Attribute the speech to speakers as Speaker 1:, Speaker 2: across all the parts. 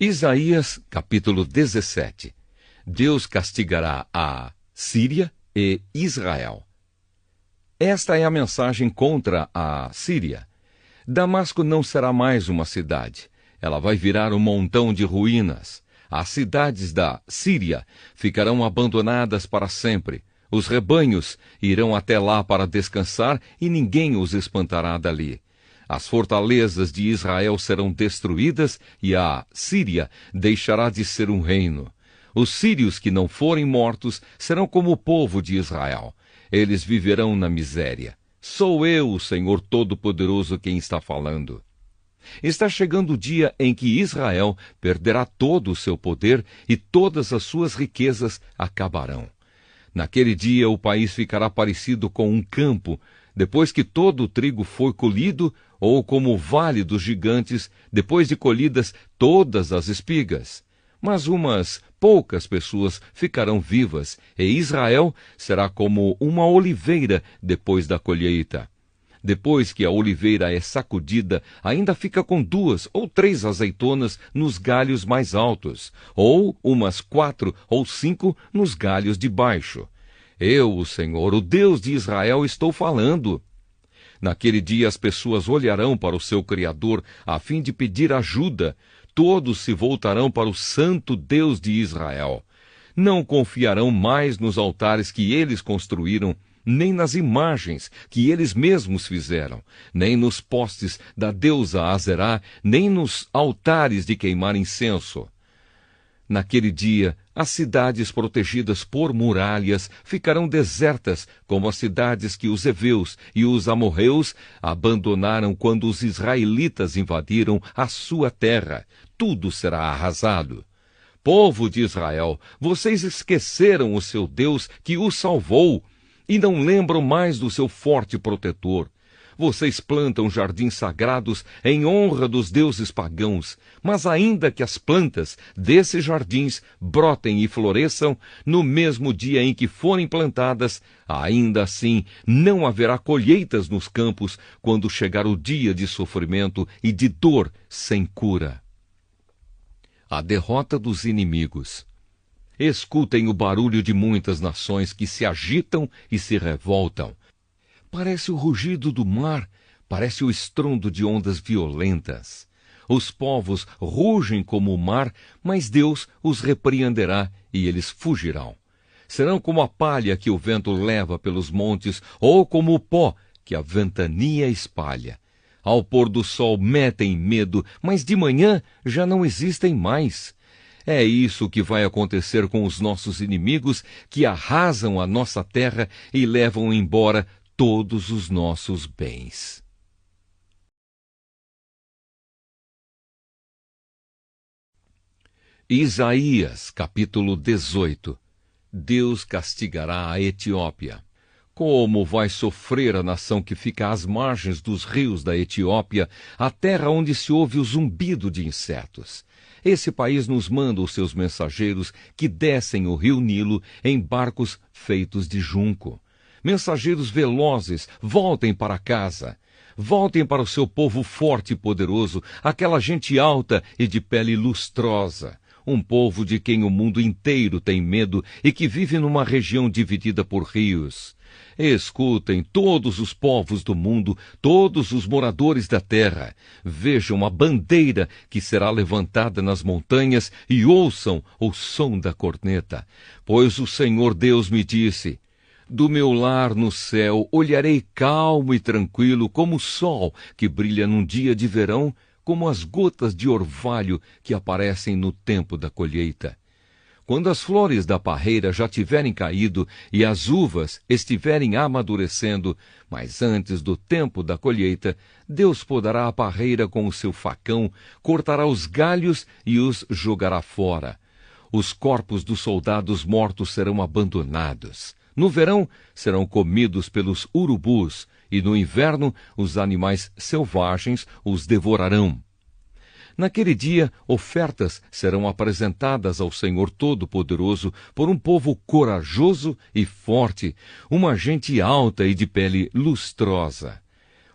Speaker 1: Isaías, capítulo 17. Deus castigará a Síria e Israel. Esta é a mensagem contra a Síria. Damasco não será mais uma cidade. Ela vai virar um montão de ruínas. As cidades da Síria ficarão abandonadas para sempre. Os rebanhos irão até lá para descansar e ninguém os espantará dali. As fortalezas de Israel serão destruídas e a Síria deixará de ser um reino. Os sírios que não forem mortos serão como o povo de Israel. Eles viverão na miséria. Sou eu, o Senhor Todo-Poderoso, quem está falando. Está chegando o dia em que Israel perderá todo o seu poder e todas as suas riquezas acabarão. Naquele dia o país ficará parecido com um campo, depois que todo o trigo foi colhido, ou como o vale dos gigantes, depois de colhidas todas as espigas. Mas umas poucas pessoas ficarão vivas, e Israel será como uma oliveira depois da colheita. Depois que a oliveira é sacudida, ainda fica com 2 ou 3 azeitonas nos galhos mais altos, ou umas 4 ou 5 nos galhos de baixo. Eu, o Senhor, o Deus de Israel, estou falando. Naquele dia as pessoas olharão para o seu Criador a fim de pedir ajuda. Todos se voltarão para o Santo Deus de Israel. Não confiarão mais nos altares que eles construíram, nem nas imagens que eles mesmos fizeram, nem nos postes da deusa Azerá, nem nos altares de queimar incenso. Naquele dia, as cidades protegidas por muralhas ficarão desertas, como as cidades que os heveus e os amorreus abandonaram quando os israelitas invadiram a sua terra. Tudo será arrasado. Povo de Israel, vocês esqueceram o seu Deus que os salvou, e não lembram mais do seu forte protetor. Vocês plantam jardins sagrados em honra dos deuses pagãos, mas ainda que as plantas desses jardins brotem e floresçam, no mesmo dia em que forem plantadas, ainda assim não haverá colheitas nos campos quando chegar o dia de sofrimento e de dor sem cura. A derrota dos inimigos. Escutem o barulho de muitas nações que se agitam e se revoltam. Parece o rugido do mar, parece o estrondo de ondas violentas. Os povos rugem como o mar, mas Deus os repreenderá e eles fugirão. Serão como a palha que o vento leva pelos montes, ou como o pó que a ventania espalha. Ao pôr do sol metem medo, mas de manhã já não existem mais. É isso que vai acontecer com os nossos inimigos, que arrasam a nossa terra e levam embora todos os nossos bens. Isaías, capítulo 18. Deus castigará a Etiópia. Como vai sofrer a nação que fica às margens dos rios da Etiópia, a terra onde se ouve o zumbido de insetos. Esse país nos manda os seus mensageiros que descem o rio Nilo em barcos feitos de junco. Mensageiros velozes, voltem para casa. Voltem para o seu povo forte e poderoso, aquela gente alta e de pele lustrosa. Um povo de quem o mundo inteiro tem medo e que vive numa região dividida por rios. Escutem todos os povos do mundo, todos os moradores da terra. Vejam a bandeira que será levantada nas montanhas e ouçam o som da corneta. Pois o Senhor Deus me disse: do meu lar no céu olharei calmo e tranquilo como o sol que brilha num dia de verão, como as gotas de orvalho que aparecem no tempo da colheita. Quando as flores da parreira já tiverem caído e as uvas estiverem amadurecendo, mas antes do tempo da colheita, Deus podará a parreira com o seu facão, cortará os galhos e os jogará fora. Os corpos dos soldados mortos serão abandonados. No verão serão comidos pelos urubus, e no inverno os animais selvagens os devorarão. Naquele dia, ofertas serão apresentadas ao Senhor Todo-Poderoso por um povo corajoso e forte, uma gente alta e de pele lustrosa.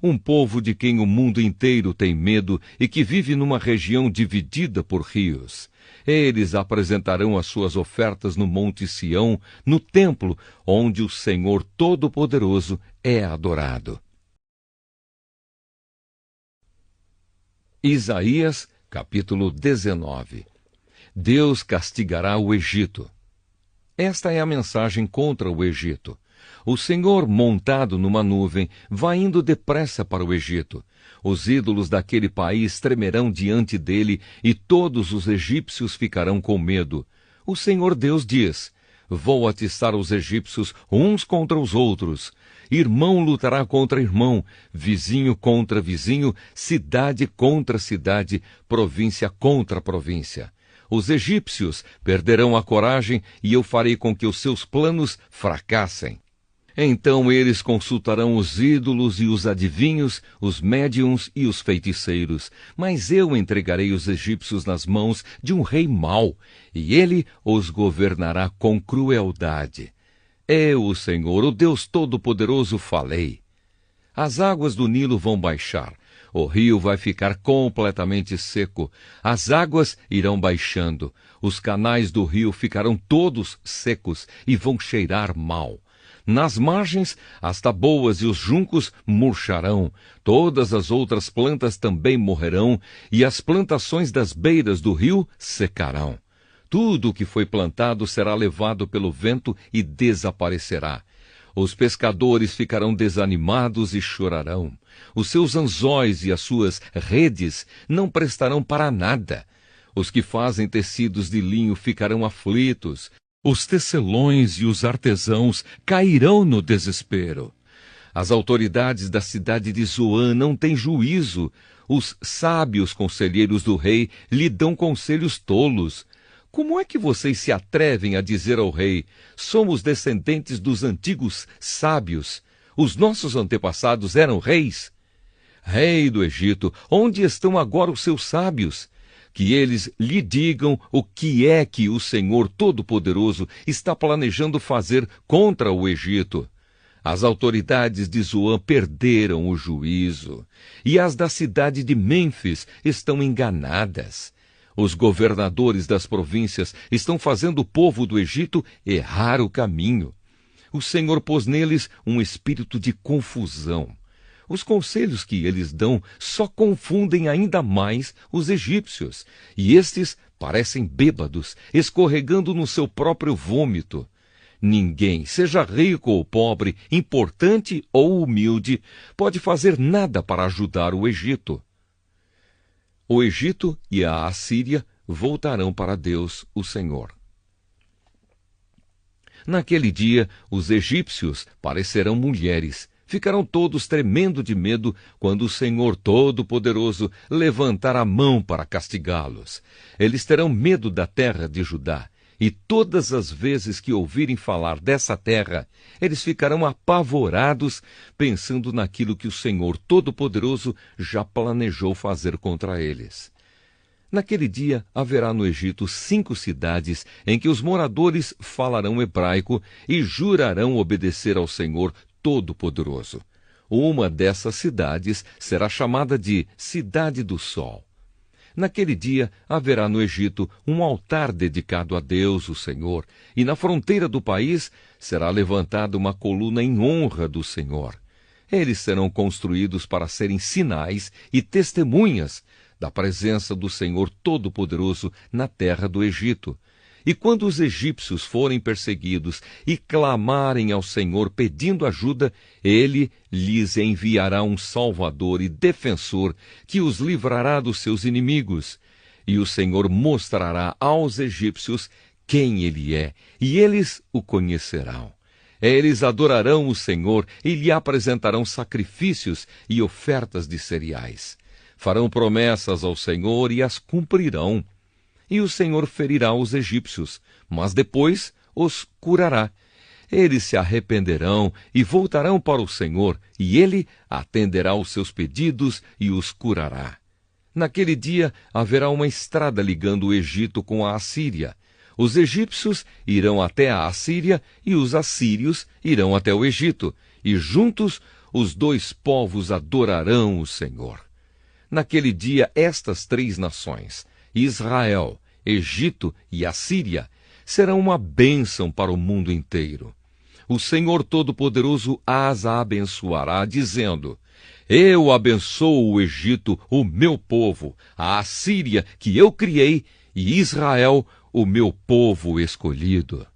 Speaker 1: um povo de quem o mundo inteiro tem medo e que vive numa região dividida por rios. Eles apresentarão as suas ofertas no Monte Sião, no templo onde o Senhor Todo-Poderoso é adorado. Isaías, capítulo 19. Deus castigará o Egito. Esta é a mensagem contra o Egito. O Senhor, montado numa nuvem, vai indo depressa para o Egito. Os ídolos daquele país tremerão diante dele e todos os egípcios ficarão com medo. O Senhor Deus diz: vou atiçar os egípcios uns contra os outros. Irmão lutará contra irmão, vizinho contra vizinho, cidade contra cidade, província contra província. Os egípcios perderão a coragem e eu farei com que os seus planos fracassem. Então eles consultarão os ídolos e os adivinhos, os médiuns e os feiticeiros. Mas eu entregarei os egípcios nas mãos de um rei mau, e ele os governará com crueldade. Eu, o Senhor, o Deus Todo-Poderoso, falei. As águas do Nilo vão baixar. O rio vai ficar completamente seco. As águas irão baixando. Os canais do rio ficarão todos secos e vão cheirar mal. Nas margens, as taboas e os juncos murcharão, todas as outras plantas também morrerão, e as plantações das beiras do rio secarão. Tudo o que foi plantado será levado pelo vento e desaparecerá. Os pescadores ficarão desanimados e chorarão. Os seus anzóis e as suas redes não prestarão para nada. Os que fazem tecidos de linho ficarão aflitos. Os tecelões e os artesãos cairão no desespero. As autoridades da cidade de Zoã não têm juízo. Os sábios conselheiros do rei lhe dão conselhos tolos. Como é que vocês se atrevem a dizer ao rei: somos descendentes dos antigos sábios? Os nossos antepassados eram reis? Rei do Egito, onde estão agora os seus sábios? Que eles lhe digam o que é que o Senhor Todo-Poderoso está planejando fazer contra o Egito. As autoridades de Zoã perderam o juízo, e as da cidade de Mênfis estão enganadas. Os governadores das províncias estão fazendo o povo do Egito errar o caminho. O Senhor pôs neles um espírito de confusão. Os conselhos que eles dão só confundem ainda mais os egípcios, e estes parecem bêbados, escorregando no seu próprio vômito. Ninguém, seja rico ou pobre, importante ou humilde, pode fazer nada para ajudar o Egito. O Egito e a Assíria voltarão para Deus, o Senhor. Naquele dia, os egípcios parecerão mulheres. Ficarão todos tremendo de medo quando o Senhor Todo-Poderoso levantar a mão para castigá-los. Eles terão medo da terra de Judá, e todas as vezes que ouvirem falar dessa terra, eles ficarão apavorados, pensando naquilo que o Senhor Todo-Poderoso já planejou fazer contra eles. Naquele dia haverá no Egito 5 cidades em que os moradores falarão hebraico e jurarão obedecer ao Senhor Todo-Poderoso. Uma dessas cidades será chamada de Cidade do Sol. Naquele dia haverá no Egito um altar dedicado a Deus, o Senhor, e na fronteira do país será levantada uma coluna em honra do Senhor. Eles serão construídos para serem sinais e testemunhas da presença do Senhor Todo-Poderoso na terra do Egito. E quando os egípcios forem perseguidos e clamarem ao Senhor pedindo ajuda, ele lhes enviará um Salvador e defensor que os livrará dos seus inimigos. E o Senhor mostrará aos egípcios quem ele é, e eles o conhecerão. Eles adorarão o Senhor e lhe apresentarão sacrifícios e ofertas de cereais. Farão promessas ao Senhor e as cumprirão. E o Senhor ferirá os egípcios, mas depois os curará. Eles se arrependerão e voltarão para o Senhor, e ele atenderá aos seus pedidos e os curará. Naquele dia haverá uma estrada ligando o Egito com a Assíria. Os egípcios irão até a Assíria e os assírios irão até o Egito, e juntos os dois povos adorarão o Senhor. Naquele dia, estas três nações, Israel, Egito e Assíria, serão uma bênção para o mundo inteiro. O Senhor Todo-Poderoso as abençoará, dizendo: Eu abençoo o Egito, o meu povo, a Assíria, que eu criei, e Israel, o meu povo escolhido.